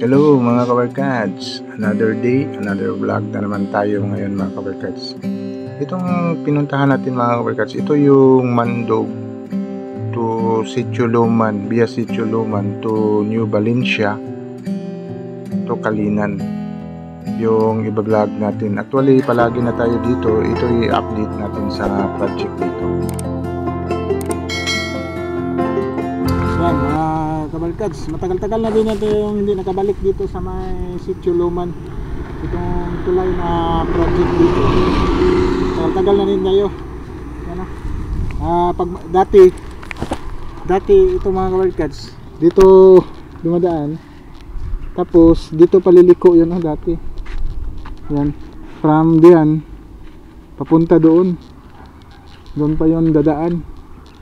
Hello mga kabarkads, another day, another vlog na naman tayo ngayon mga kabarkads. Itong pinuntahan natin mga kabarkads, ito yung Mandog to Sitio Luman, via Sitio Luman to New Valencia to Kalinan. Yung iba-vlog natin. Actually, palagi na tayo dito, ito i-update natin sa project dito. Yan mga kabarkads, matagal-tagal na din natin yung hindi nakabalik dito sa may Sitio Luman. Itong tulay na project dito, matagal-tagal na din tayo. Yan na. Pag dati ito mga kabarkads, dito dumadaan, tapos dito paliliko yun dati. Yan, from diyan papunta doon pa yun dadaan.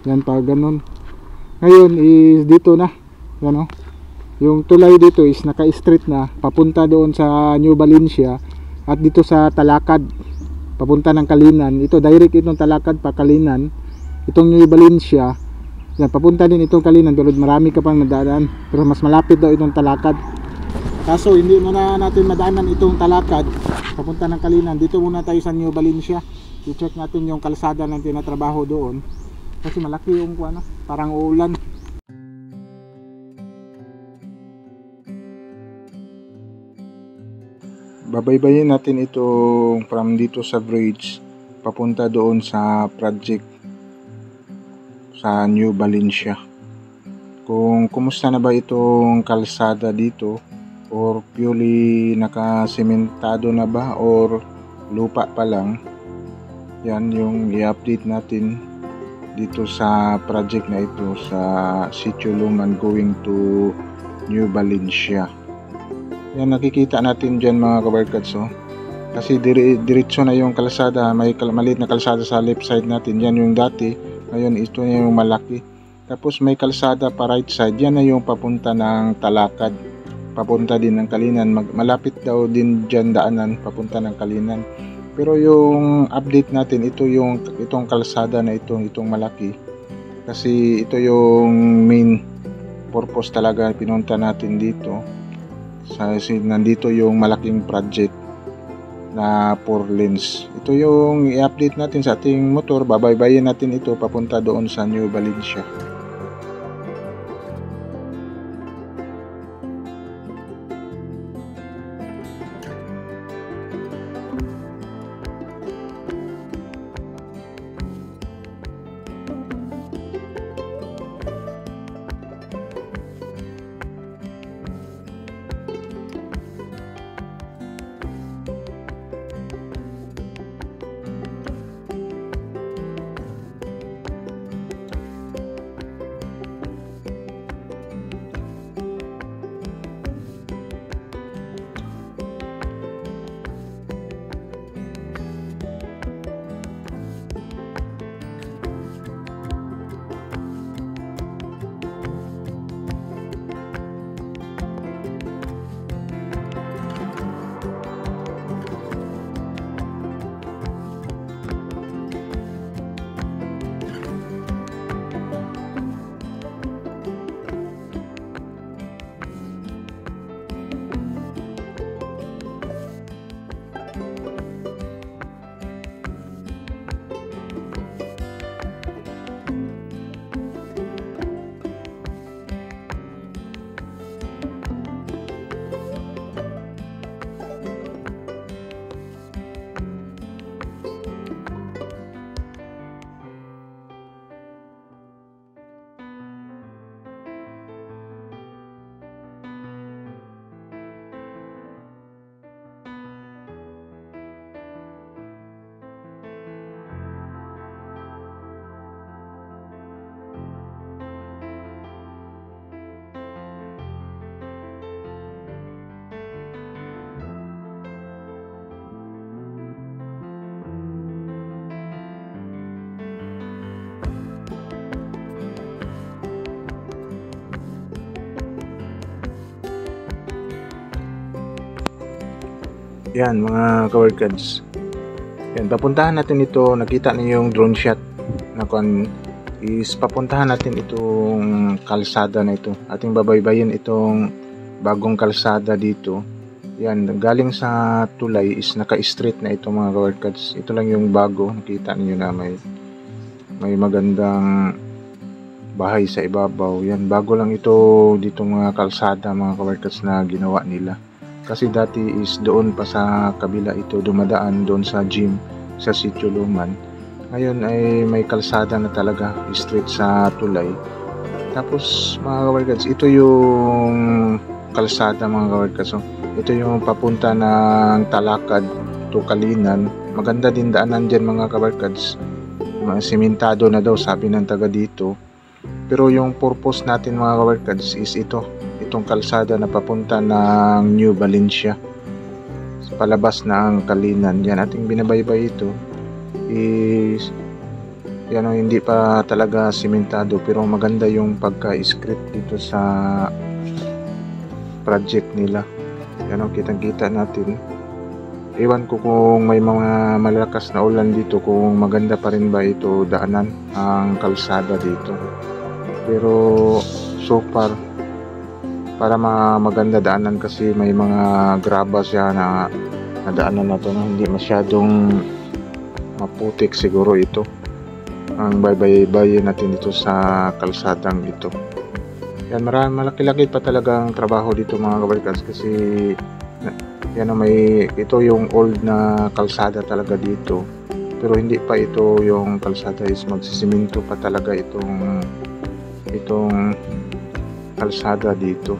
Yan pa ganun. Ngayon is dito na, yan o. Yung tulay dito is naka-street na papunta doon sa New Valencia at dito sa Talakad papunta ng Kalinan. Ito direct itong Talakad pa Kalinan. Itong New Valencia, yan papunta din itong Kalinan, pero marami ka pang nadaan. Pero mas malapit daw itong Talakad. Kaso hindi muna natin madaanan itong Talakad papunta ng Kalinan. Dito muna tayo sa New Valencia. I-check natin yung kalsada ng tinatrabaho doon. Kasi malaki yung parang uulan. Babaybayin natin itong from dito sa bridge papunta doon sa project sa New Valencia. Kung kumusta na ba itong kalsada dito, or purely nakasementado na ba, or lupa pa lang, yan yung i-update natin dito sa project na ito sa Sitio Luman going to New Valencia. Yan nakikita natin dyan mga kabarkads, kasi diretso na yung kalsada, may maliit na kalsada sa left side natin, yan yung dati, ngayon ito na yung malaki. Tapos may kalsada pa right side, yan na yung papunta ng Talakad, papunta din ng Kalinan. Malapit daw din dyan daanan papunta ng Kalinan. Pero yung update natin, itong kalsada na itong malaki, kasi ito yung main purpose talaga pinunta natin dito. Nandito yung malaking project na 4 lanes. Ito yung i-update natin sa ating motor. Babaybayin natin ito papunta doon sa New Valencia. Yan mga kabarkads, yan papuntahan natin ito. Nakita niyo yung drone shot na is papuntahan natin itong kalsada na ito. Ating babaybayin itong bagong kalsada dito. Yan, galing sa tulay is naka-street na ito mga kabarkads. Ito lang yung bago, nakita niyo na may magandang bahay sa ibabaw. Yan, bago lang ito dito mga kalsada mga kabarkads na ginawa nila. Kasi dati is doon pa sa kabila ito dumadaan doon sa gym sa Sitio Luman. Ngayon ay may kalsada na talaga, straight sa tulay. Tapos mga kabarkads, ito yung kalsada mga kabarkads. So, ito yung papunta ng Talakad to Kalinan. Maganda din daanan dyan mga kabarkads. Simentado na daw sabi ng taga dito. Pero yung purpose natin mga kabarkads is itong kalsada na papunta ng New Valencia. Palabas ng Kalinan. Yan, ating binabaybay ito. Is yan o, hindi pa talaga simentado pero maganda yung pagka-script dito sa project nila. Yan o, kitang-kita natin. Ewan ko kung may mga malakas na ulan dito, kung maganda pa rin ba ito daanan ang kalsada dito. Pero so far, para maganda daanan kasi may mga graba siya na daanan na to, no? Hindi masyadong maputik siguro ito. Ang baybay natin dito sa kalsadang ito. Yan, malaki-laki pa talagang trabaho dito mga kabarkads kasi yan, ito yung old na kalsada talaga dito. Pero hindi pa ito yung kalsada, is magsisiminto pa talaga itong kalsada dito.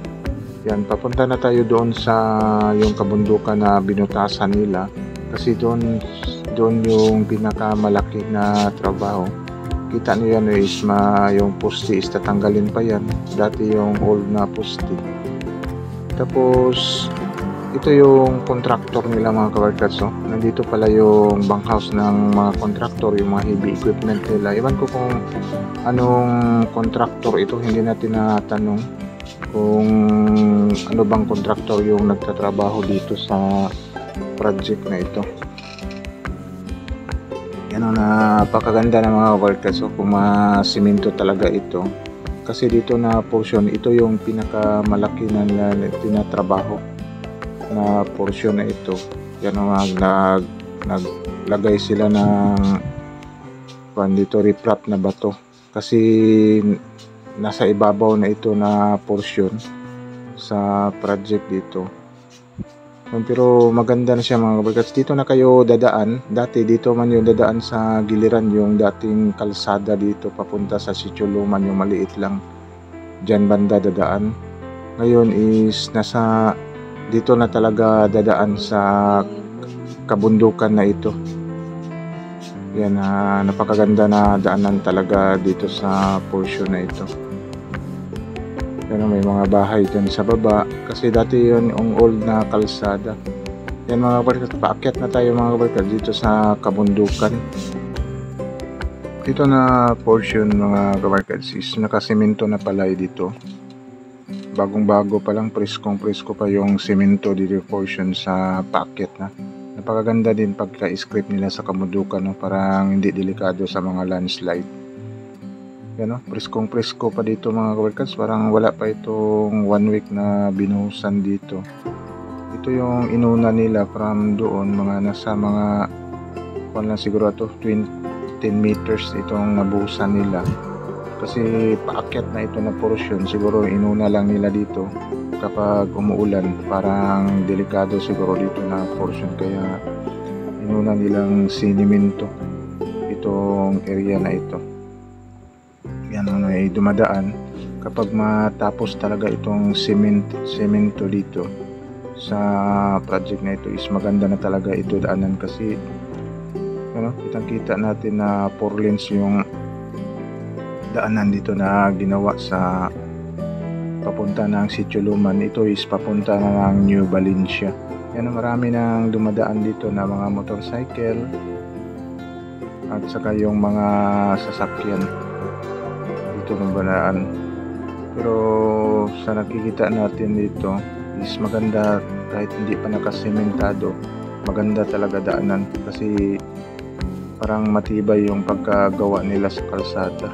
Yan, papunta na tayo doon sa yung kabundukan na binutasan nila kasi doon yung pinakamalaki na trabaho. Kita niyo yan is yung poste is tatanggalin pa yan. Dati yung old na poste. Tapos ito yung contractor nila mga kabarkads. So, nandito pala yung bunkhouse ng mga contractor, yung mga heavy equipment nila. Iwan ko kung anong contractor ito, hindi natin natanong kung ano bang contractor yung nagtatrabaho dito sa project na ito. Yan o, napakaganda ng mga kabarkads. So, kung simento talaga ito. Kasi dito na portion, ito yung pinakamalaki na tinatrabaho na portion na ito. Yan o, naglagay sila ng dito riprap na bato. Kasi nasa ibabaw na ito na portion sa project dito. Pero maganda na siya mga kabarkads. Dito na kayo dadaan. Dati dito man yung dadaan sa giliran, yung dating kalsada dito papunta sa Sitio Luman, yung maliit lang. Diyan banda dadaan. Ngayon is dito na talaga dadaan sa kabundukan na ito. Yan, napakaganda na daanan talaga dito sa portion na ito. Yan, may mga bahay dyan sa baba kasi dati yun yung old na kalsada. Yan mga kabarkads, paakyat na tayo mga kabarkads dito sa kabundukan. Dito na portion mga kabarkads is nakasemento na palay dito. Bagong bago pa lang, preskong presko pa yung semento dito portion sa paakyat na. Napakaganda din pagka-script nila sa kabundukan, no? Parang hindi delikado sa mga landslide. Yan, no? Preskong presko pa dito mga kabarkads. Parang wala pa itong 1 week na binuhusan dito. Ito yung inuna nila from doon, nasa wala siguro ito 10 meters itong nabuhusan nila. Kasi paakyat na ito na portion, siguro inuna lang nila dito kapag umuulan. Parang delikado siguro dito na portion, kaya inuna nilang siniminto itong area na ito. Yan, ay dumadaan kapag matapos talaga itong semento dito sa project na ito is maganda na talaga ito daanan kasi kitang-kita natin na 4 lanes yung daanan dito na ginawa sa papunta ng Sitio Luman. Ito is papunta na ng New Valencia. Yan, marami nang dumadaan dito na mga motorcycle at saka yung mga sasakyan dito ng banaan. Pero sa nakikita natin dito is maganda, kahit hindi pa nakasementado, maganda talaga daanan kasi parang matibay yung pagkagawa nila sa kalsada.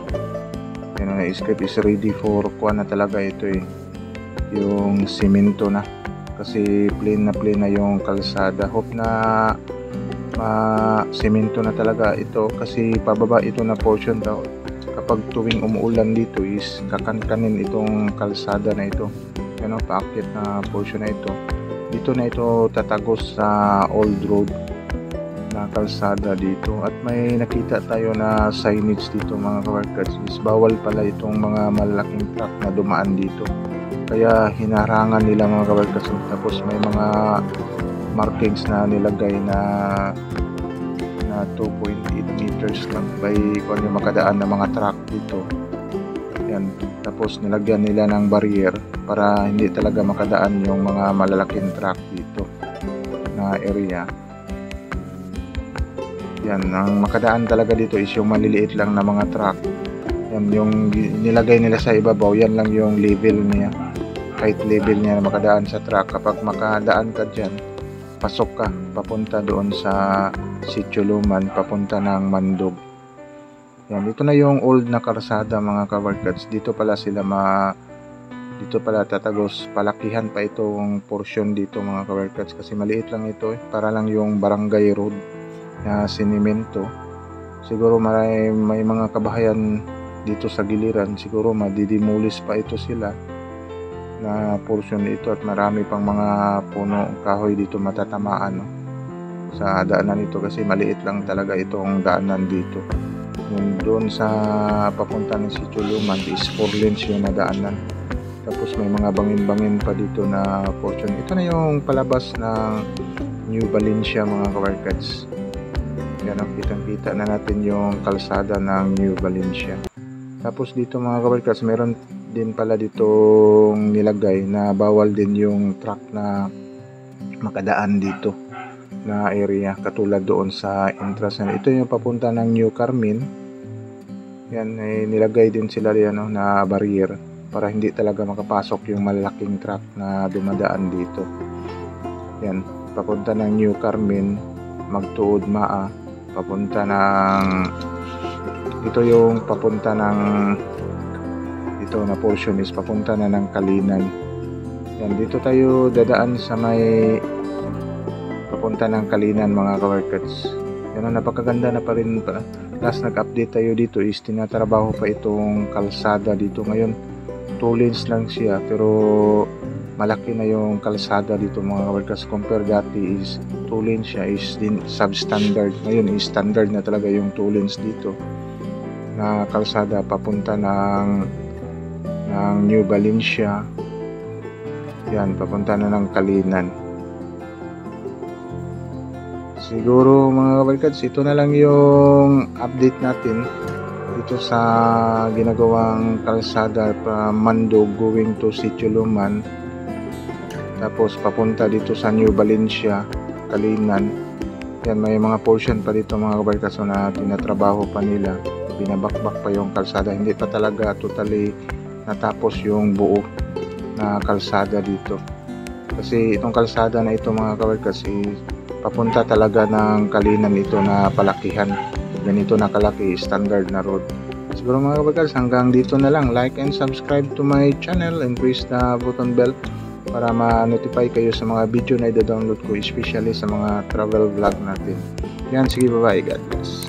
Yan, na script is ready for kuha na talaga ito yung simento na, kasi plain na yung kalsada. Hope na simento na talaga ito, kasi pababa ito na portion daw. Kapag tuwing umuulan dito is kakankanin itong kalsada na ito, paakyat na portion na ito. Dito na ito tatagos sa old road na kalsada dito. At may nakita tayo na signage dito mga kabarkads, is bawal pala itong mga malaking truck na dumaan dito, kaya hinarangan nila mga kabarkads. Tapos may mga markings na nilagay na 2.8 meters lang by kung ano makadaan ng mga truck dito. Yan. Tapos nilagyan nila ng barrier para hindi talaga makadaan yung mga malalaking truck dito na area. Yan, ang makadaan talaga dito is yung maliliit lang na mga truck. Yan, yung nilagay nila sa ibabaw, yan lang yung level niya, height level niya na makadaan sa truck. Kapag makadaan ka dyan, pasok ka papunta doon sa Sitio Luman, papunta ng Mandog. Yan, ito na yung old na kalsada mga kabarkads. Dito pala tatagos, palakihan pa itong portion dito mga kabarkads, kasi maliit lang ito para lang yung barangay road na sinimento. Siguro may mga kabahayan dito sa giliran, siguro madidemolis pa ito sila na portion ito, at marami pang mga puno kahoy dito matatamaan sa daanan ito, kasi maliit lang talaga itong daanan dito. Doon sa papunta ng Sitio Luman is 4 lanes yung nadaanan. Tapos may mga bangin-bangin pa dito na portion. Ito na yung palabas ng New Valencia mga kabarkads. Yan, kitang-kita na natin yung kalsada ng New Valencia. Tapos dito mga kabarkads, meron din pala ditong nilagay na bawal din yung truck na makadaan dito na area, katulad doon sa entrance. Ito yung papunta ng New Carmen. Yan, nilagay din sila yan na barrier para hindi talaga makapasok yung malalaking truck na dumadaan dito. Yan, papunta ng New Carmen, magtuod maa, papunta ng ito yung papunta ng ito na portion is papunta na ng Kalinan. Yan, dito tayo dadaan sa may papunta ng Kalinan mga kabarkads. Yan, napakaganda na pa rin. Last nag-update tayo dito is tinatrabaho pa itong kalsada dito. Ngayon 2 lanes lang siya, pero malaki na yung kalsada dito mga kabarkads. Compare dati is 2 lanes siya, is din substandard. Ngayon is standard na talaga yung 2 lanes dito na kalsada papunta ng New Valencia. Yan, papunta na ng Kalinan. Siguro mga kabarkads, ito na lang yung update natin dito sa ginagawang kalsada pa Mandog going to Sitio Luman, tapos papunta dito sa New Valencia, Kalinan. Yan, may mga portion pa dito mga kabarkads na tinatrabaho pa nila, binabakbak pa yung kalsada, hindi pa talaga totally natapos yung buo na kalsada dito, kasi itong kalsada na ito mga kabarkads papunta talaga ng Kalinan ito na palakihan. Ganito na kalaki, standard na road. Siguro mga kabarkads, hanggang dito na lang. Like and subscribe to my channel and press the button bell para ma-notify kayo sa mga video na i-download ko, especially sa mga travel vlog natin. Yan, sige, bye-bye, God bless.